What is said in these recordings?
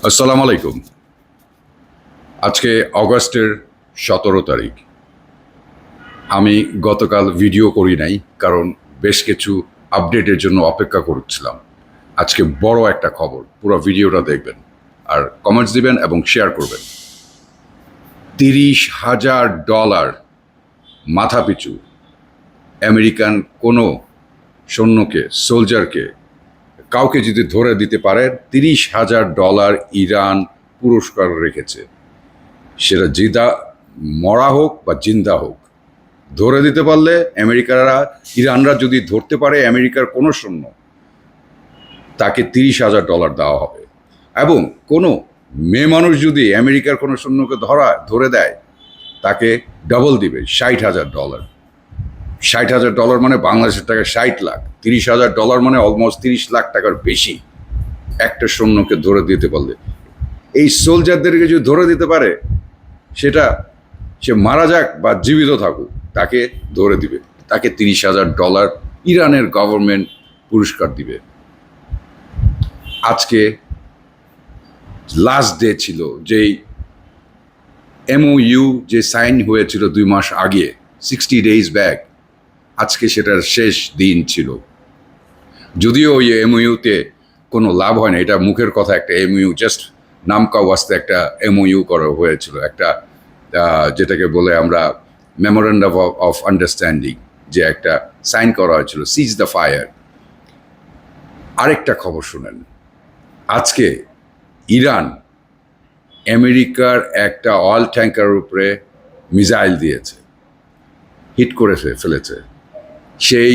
আসসালামু আলাইকুম। আজকে অগাস্টের 17 তারিখ। আমি গতকাল ভিডিও করি নাই, কারণ বেশ কিছু আপডেটের জন্য অপেক্ষা করছিলাম। আজকে বড় একটা খবর, পুরো ভিডিওটা দেখবেন আর কমেন্টস দিবেন এবং শেয়ার করবেন। $30,000 মাথাপিছু আমেরিকান কোনো সৈন্যকে, সোলজারকে, কাউকে যদি ধরে দিতে পারে, $30,000 ইরান পুরস্কার রেখেছে। সেটা জিদা মরা হোক বা জিন্দা হোক, ধরে দিতে পারলে ইরানরা যদি ধরতে পারে আমেরিকার কোনো সৈন্য, তাকে $30,000 দেওয়া হবে। এবং কোনো মেয়ে মানুষ যদি আমেরিকার কোনো সৈন্যকে ধরে দেয়, তাকে ডবল দিবে, $60,000। $60,000 মানে বাংলাদেশের টাকা 60 লাখ। $30,000 মানে অলমোস্ট 30 লাখ টাকার বেশি একটা সৈন্যকে ধরে দিতে পারলে। এই সোলজারদেরকে যদি ধরে দিতে পারে, সেটা সে মারা যাক বা জীবিত থাকুক, তাকে ধরে দিবে, তাকে $30,000 ইরানের গভর্নমেন্ট পুরস্কার দিবে। আজকে লাস্ট ডে ছিল, যেই MOU যে সাইন হয়েছিল 2 মাস আগে, 60 days ব্যাক, আজকে সেটার শেষ দিন ছিল। যদিও ওই MOU-তে কোনো লাভ হয় না, এটা মুখের কথা, একটা MOU, জাস্ট নামকা ওয়াস্তে একটা MOU করা হয়েছিল, একটা যেটাকে বলে আমরা মেমোরেন্ডাম অফ আন্ডারস্ট্যান্ডিং, যে একটা সাইন করা হয়েছিল, সিজ দ্য ফায়ার। আরেকটা খবর শুনেন, আজকে ইরান আমেরিকার একটা অয়েল ট্যাঙ্কারের উপরে মিসাইল দিয়েছে, হিট করে ফেলেছে। সেই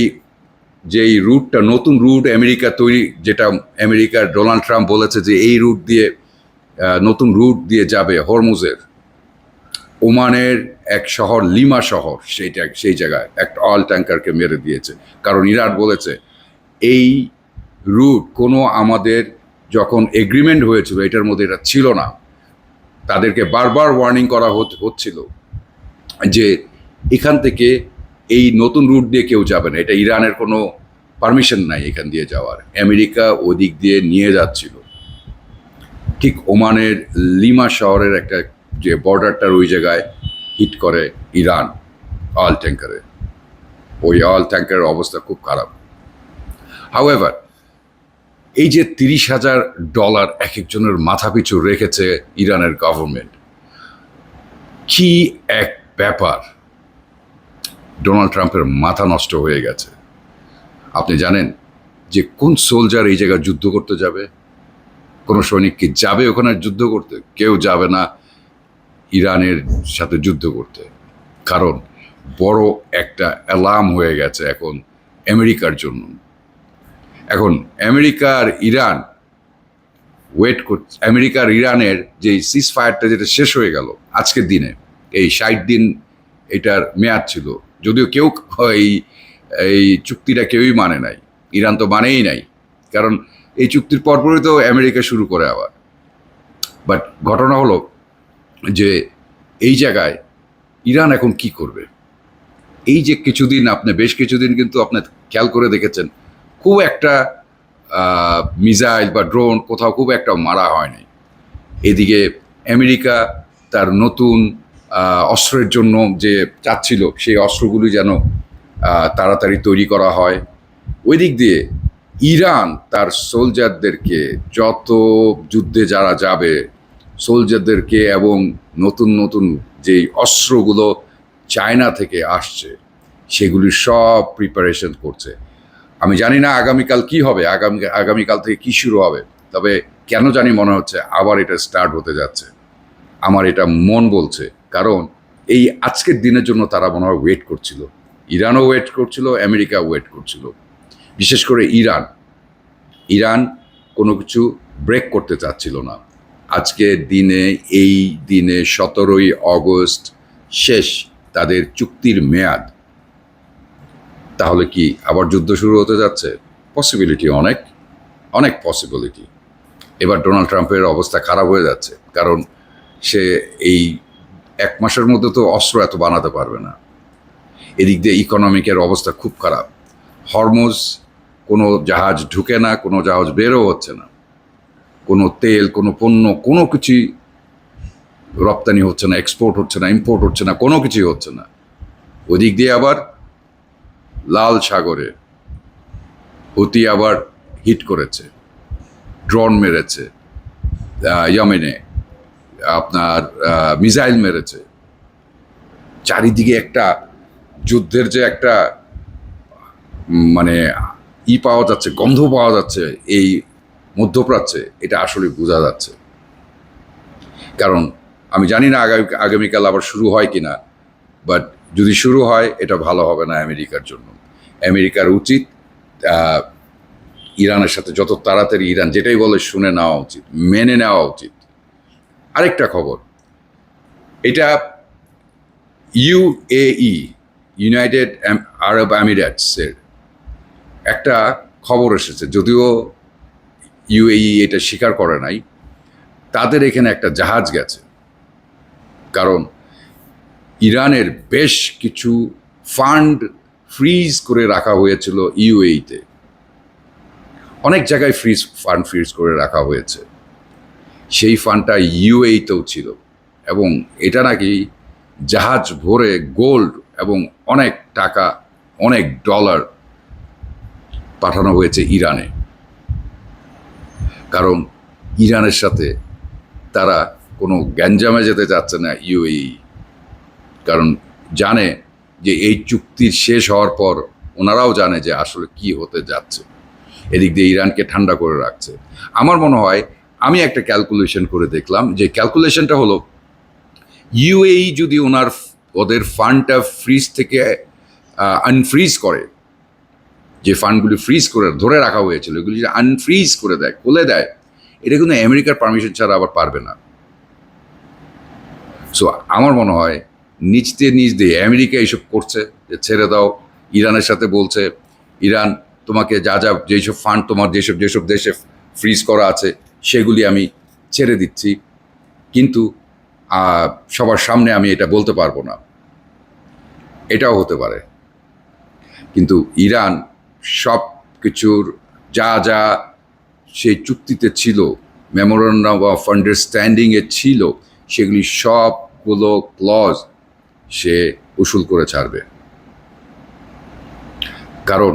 যেই রুটটা, নতুন রুট আমেরিকা তৈরি, যেটা আমেরিকার ডোনাল্ড ট্রাম্প বলেছে যে এই রুট দিয়ে, নতুন রুট দিয়ে যাবে হরমুজের, ওমানের এক শহর, লিমা শহর, সেই জায়গায় একটা অয়েল ট্যাঙ্কারকে মেরে দিয়েছে। কারণ ইরান বলেছে এই রুট কোনো আমাদের যখন এগ্রিমেন্ট হয়েছিল এটার মধ্যে এটা ছিল না। তাদেরকে বারবার ওয়ার্নিং করা হচ্ছিল যে এখান থেকে এই নতুন রুট দিয়ে কেউ যাবে না, এটা ইরানের কোনো পারমিশন নাই এখান দিয়ে যাওয়ার। আমেরিকা ওদিক দিয়ে নিয়ে যাচ্ছিল। ঠিক ওমানের লিমা শহরের একটা যে বর্ডারটার ওই জায়গায় হিট করে ইরান অয়েল ট্যাঙ্কারে। ওই অয়েল ট্যাঙ্কারের অবস্থা খুব খারাপ। হাউএভার, এই যে $30,000 এক একজনের মাথাপিছু রেখেছে ইরানের গভর্নমেন্ট, কি এক ব্যাপার! ডোনাল্ড ট্রাম্পের মাথা নষ্ট হয়ে গেছে। আপনি জানেন যে কোন সোলজার এই জায়গায় যুদ্ধ করতে যাবে? কোনো সৈনিক কি যাবে ওখানে যুদ্ধ করতে? কেউ যাবে না ইরানের সাথে যুদ্ধ করতে। কারণ বড় একটা অ্যালার্ম হয়ে গেছে এখন আমেরিকার জন্য। এখন আমেরিকার ইরান আমেরিকার ইরানের যে সিজ ফায়ারটা, যেটা শেষ হয়ে গেল আজকের দিনে, এই 60 দিন এটার মেয়াদ ছিল। যদিও কেউ এই চুক্তিটা কেউই মানে নাই, ইরান তো মানেই নাই, কারণ এই চুক্তির পরপরই তো আমেরিকা শুরু করে আবার। বাট ঘটনা হলো যে এই জায়গায় ইরান এখন কি করবে? এই যে কিছুদিন, বেশ কিছুদিন কিন্তু আপনি খেয়াল করে দেখেছেন, খুব একটা মিসাইল বা ড্রোন কোথাও খুব একটা মারা হয়নি। এদিকে আমেরিকা তার নতুন অস্ত্রের জন্য যে চাচ্ছিল, সেই অস্ত্রগুলি যেন তাড়াতাড়ি তৈরি করা হয়। ওই দিক দিয়ে ইরান তার সোলজারদেরকে, যত যুদ্ধে যারা যাবে সোলজারদেরকে, এবং নতুন নতুন যেই অস্ত্রগুলো চায়না থেকে আসছে সেগুলির সব প্রিপারেশন করছে। আমি জানি না আগামীকাল কি হবে, আগামীকাল থেকে কি শুরু হবে, তবে কেন জানি মনে হচ্ছে আবার এটা স্টার্ট হতে যাচ্ছে। আমার এটা মন বলছে, কারণ এই আজকের দিনের জন্য তারা মনে হয় ওয়েট করছিল। ইরানও ওয়েট করছিল, আমেরিকা ওয়েট করছিল। বিশেষ করে ইরান কোনো কিছু ব্রেক করতে চাচ্ছিল না। আজকের দিনে, এই দিনে 17ই অগস্ট শেষ তাদের চুক্তির মেয়াদ। তাহলে কি আবার যুদ্ধ শুরু হতে যাচ্ছে? পসিবিলিটি অনেক, অনেক পসিবিলিটি। এবার ডোনাল্ড ট্রাম্পের অবস্থা খারাপ হয়ে যাচ্ছে, কারণ সে এই 1 মাসের মধ্যে তো অস্ত্র এত বানাতে পারবে না। এদিক দিয়ে ইকোনমিকের অবস্থা খুব খারাপ। হরমুজ কোনো জাহাজ ঢুকে না, কোনো জাহাজ বেরও হচ্ছে না, কোনো তেল, কোনো পণ্য, কোনো কিছুই রপ্তানি হচ্ছে না, এক্সপোর্ট হচ্ছে না, ইম্পোর্ট হচ্ছে না, কোনো কিছুই হচ্ছে না। ওদিক দিয়ে আবার লাল সাগরে হুতি আবার হিট করেছে, ড্রোন মেরেছে, ইয়েমেনে আপনার মিসাইল মেরেছে। চারিদিকে একটা যুদ্ধের যে একটা মানে পাওয়া যাচ্ছে, গন্ধ পাওয়া যাচ্ছে এই মধ্যপ্রাচ্যে, এটা আসলে বোঝা যাচ্ছে। কারণ আমি জানি না আগামীকাল আবার শুরু হয় কিনা, বাট যদি শুরু হয় এটা ভালো হবে না আমেরিকার জন্য। আমেরিকার উচিত ইরানের সাথে যত তাড়াতাড়ি ইরান যেটাই বলে শুনে নেওয়া উচিত, মেনে নেওয়া উচিত। আরেকটা খবর, এটা ইউএই, ইউনাইটেড আরব আমিরাটসের একটা খবর এসেছে, যদিও ইউএই এটা স্বীকার করে নাই। তাদের এখানে একটা জাহাজ গেছে, কারণ ইরানের বেশ কিছু ফান্ড ফ্রিজ করে রাখা হয়েছিল ইউএইতে। অনেক জায়গায় ফান্ড ফ্রিজ করে রাখা হয়েছে, সেই ফান্ডটা ইউএইতেও ছিল, এবং এটা নাকি জাহাজ ভরে গোল্ড এবং অনেক টাকা, অনেক ডলার পাঠানো হয়েছে ইরানে। কারণ ইরানের সাথে তারা কোনো গ্যাঞ্জামে যেতে চাচ্ছে না ইউএই, কারণ জানে যে এই চুক্তির শেষ হওয়ার পর ওনারাও জানে যে আসলে কি হতে যাচ্ছে। এদিক দিয়ে ইরানকে ঠান্ডা করে রাখছে। আমার মনে হয়, আমি একটা ক্যালকুলেশন করে দেখলাম, যে ক্যালকুলেশনটা হলো ইউএই যদি ওদের ফান্ডটা ফ্রিজ থেকে আনফ্রিজ করে, যে ফান্ডগুলি ফ্রিজ করে ধরে রাখা হয়েছিল এগুলি যদি আনফ্রিজ করে দেয়, খুলে দেয়, এটা কিন্তু আমেরিকার পারমিশন ছাড়া আবার পারবে না। সো আমার মনে হয় নিজ দিয়ে আমেরিকা এইসব করছে, যে ছেড়ে দাও। ইরানের সাথে বলছে, ইরান তোমাকে যেসব ফান্ড তোমার যেসব দেশে ফ্রিজ করা আছে সেগুলি আমি ছেড়ে দিচ্ছি, কিন্তু সবার সামনে আমি এটা বলতে পারবো না। এটাও হতে পারে। কিন্তু ইরান সব কিছুর যা সেই চুক্তিতে ছিল, মেমোরেন্ডাম অফ আন্ডারস্ট্যান্ডিংয়ে ছিল, সেগুলি সবগুলো ক্লজ সে উসুল করে ছাড়বে। কারণ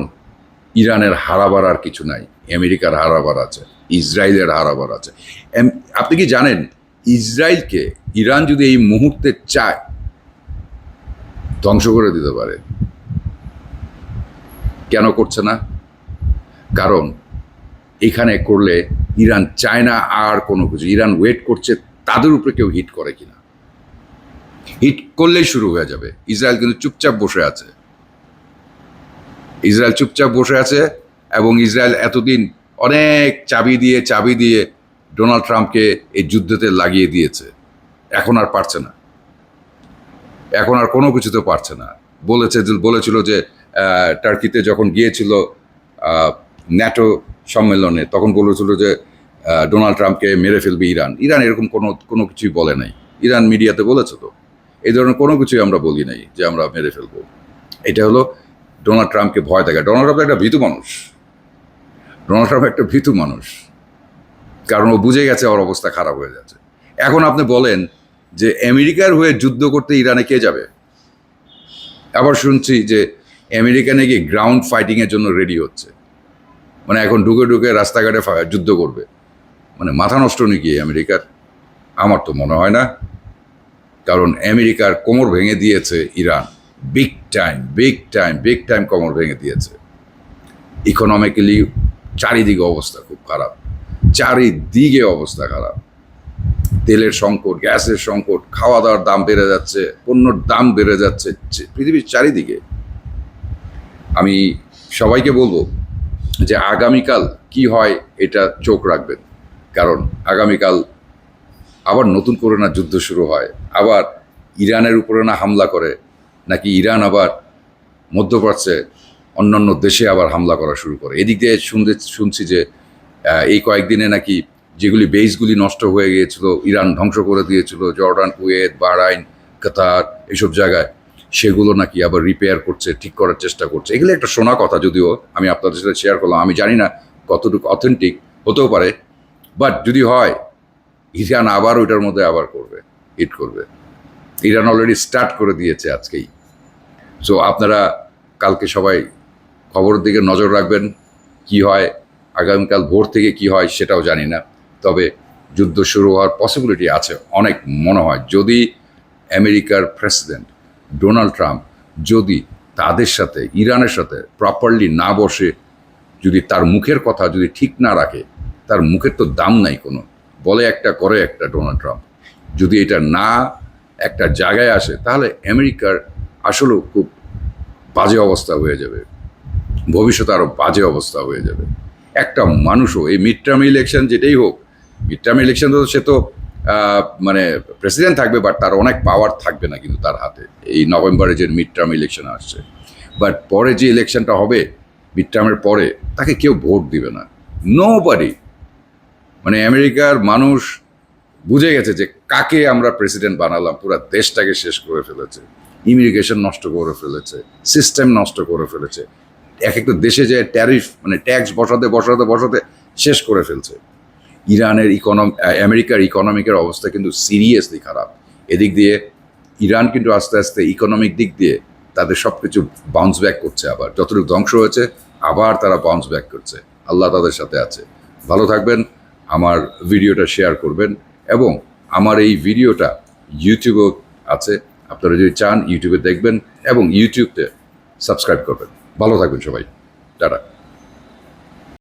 ইরানের হারাবার আর কিছু নাই, আমেরিকার হারাবার আছে, ইসরায়েলের হারাবার আছে। আপনি কি জানেন, ইসরায়েলকে ইরান যদি এই মুহূর্তে চায় ধ্বংস করে দিতে পারে। কেন করছে না? কারণ এখানে করলে ইরান চায় না আর কোনো কিছু। ইরান ওয়েট করছে তাদের উপরে কেউ হিট করে কিনা। হিট করলেই শুরু হয়ে যাবে। ইসরায়েল কিন্তু চুপচাপ বসে আছে। ইসরায়েল চুপচাপ বসে আছে, এবং ইসরায়েল এতদিন অনেক চাবি দিয়ে ডোনাল্ড ট্রাম্পকে এই যুদ্ধতে লাগিয়ে দিয়েছে। এখন আর পারছে না, এখন আর কোনো কিছুতে পারছে না। বলেছিল যে টার্কিতে যখন গিয়েছিল ন্যাটো সম্মেলনে, তখন বলেছিল যে ডোনাল্ড ট্রাম্পকে মেরে ফেলবে ইরান। ইরান এরকম কোনো কিছুই বলে নাই। ইরান মিডিয়াতে বলেছে তো, এই ধরনের কোনো কিছুই আমরা বলি নাই যে আমরা মেরে ফেলবো। এটা হলো ডোনাল্ড ট্রাম্পকে ভয় দেখায়। ডোনাল্ড ট্রাম্প একটা ভীতু মানুষ। ডোনাল্ড ট্রাম্প একটা ভীতু মানুষ, কারণ ও বুঝে গেছে ওর অবস্থা খারাপ হয়ে যাচ্ছে। এখন আপনি বলেন যে আমেরিকার হয়ে যুদ্ধ করতে ইরানে কে যাবে? আবার শুনছি যে আমেরিকা নাকি গ্রাউন্ড ফাইটিংয়ের জন্য রেডি হচ্ছে, মানে এখন ঢুকে রাস্তাঘাটে যুদ্ধ করবে। মানে মাথা নষ্ট নাকি আমেরিকার? আমার তো মনে হয় না। কারণ আমেরিকার কোমর ভেঙে দিয়েছে ইরান, বিগ টাইম কোমর ভেঙে দিয়েছে। ইকোনমিক্যালি চারিদিকে অবস্থা খুব খারাপ, চারিদিকে অবস্থা খারাপ। তেলের সংকট, গ্যাসের সংকট, খাওয়া দাওয়ার দাম বেড়ে যাচ্ছে, পণ্যর দাম বেড়ে যাচ্ছে পৃথিবীর চারিদিকে। আমি সবাইকে বলবো যে আগামীকাল কি হয় এটা চোখ রাখবেন, কারণ আগামীকাল আবার নতুন করে না যুদ্ধ শুরু হয়, আবার ইরানের উপরে না হামলা করে, নাকি ইরান আবার মধ্যপ্রাচ্যে অন্যান্য দেশে আবার হামলা করা শুরু করে। এদিক দিয়ে শুনছি যে এই কয়েকদিনে নাকি যেগুলি বেসগুলি নষ্ট হয়ে গিয়েছিল, ইরান ধ্বংস করে দিয়েছিল, জর্ডান, কুয়েত, বাহরাইন, কাতার, এইসব জায়গায়, সেগুলো নাকি আবার রিপেয়ার করছে, ঠিক করার চেষ্টা করছে। এগুলো একটা শোনা কথা, যদিও আমি আপনাদের সাথে শেয়ার করলাম। আমি জানি না কতটুকু অথেন্টিক, হতেও পারে, বাট যদি হয়, ইরান আবার ওইটার মধ্যে আবার করবে, হিট করবে। ইরান অলরেডি স্টার্ট করে দিয়েছে আজকেই। সো আপনারা কালকে সবাই খবরের দিকে নজর রাখবেন, কি হয় আগামীকাল ভোর থেকে কি হয় সেটাও জানি না, তবে যুদ্ধ শুরু হওয়ার পসিবিলিটি আছে অনেক মনে হয়, যদি আমেরিকার প্রেসিডেন্ট ডোনাল্ড ট্রাম্প যদি তাদের সাথে ইরানের সাথে প্রপারলি না বসে, যদি তার মুখের কথা যদি ঠিক না রাখে, তার মুখের তো দাম নাই কোনো, বলে একটা করে একটা ডোনাল্ড ট্রাম্প, যদি এটা না একটা জায়গায় আসে তাহলে আমেরিকার আসলেও খুব বাজে অবস্থা হয়ে যাবে, ভবিষ্যতে আরও বাজে অবস্থা হয়ে যাবে। একটা মানুষও এই মিড টার্ম ইলেকশন যেটাই হোক, মিড টার্ম ইলেকশন তো সে তো মানে প্রেসিডেন্ট থাকবে, বাট তার অনেক পাওয়ার থাকবে না কিন্তু তার হাতে, এই নভেম্বরে যে মিড টার্ম ইলেকশন আসছে। বাট পরে যে ইলেকশনটা হবে মিড টার্মের পরে, তাকে কেউ ভোট দিবে না, নোবডি। মানে আমেরিকার মানুষ বুঝে গেছে যে কাকে আমরা প্রেসিডেন্ট বানালাম, পুরো দেশটাকে শেষ করে ফেলেছে, ইমিগ্রেশন নষ্ট করে ফেলেছে, সিস্টেম নষ্ট করে ফেলেছে, এক একটা দেশে যে ট্যারিফ মানে ট্যাক্স বসাতে বসাতে বসাতে শেষ করে ফেলছে। ইরানের আমেরিকার ইকোনমিকের অবস্থা কিন্তু সিরিয়াসলি খারাপ। এদিক দিয়ে ইরান কিন্তু আস্তে আস্তে ইকোনমিক দিক দিয়ে তাদের সব কিছু বাউন্স ব্যাক করছে, আবার যতটুকু ধ্বংস হয়েছে আবার তারা বাউন্স ব্যাক করছে। আল্লাহ তাদের সাথে আছে। ভালো থাকবেন, আমার ভিডিওটা শেয়ার করবেন, এবং আমার এই ভিডিওটা ইউটিউবেও আছে, আপনারা যদি চান ইউটিউবে দেখবেন এবং ইউটিউবতে সাবস্ক্রাইব করবেন। ভালো থাকবেন সবাই, টাটা।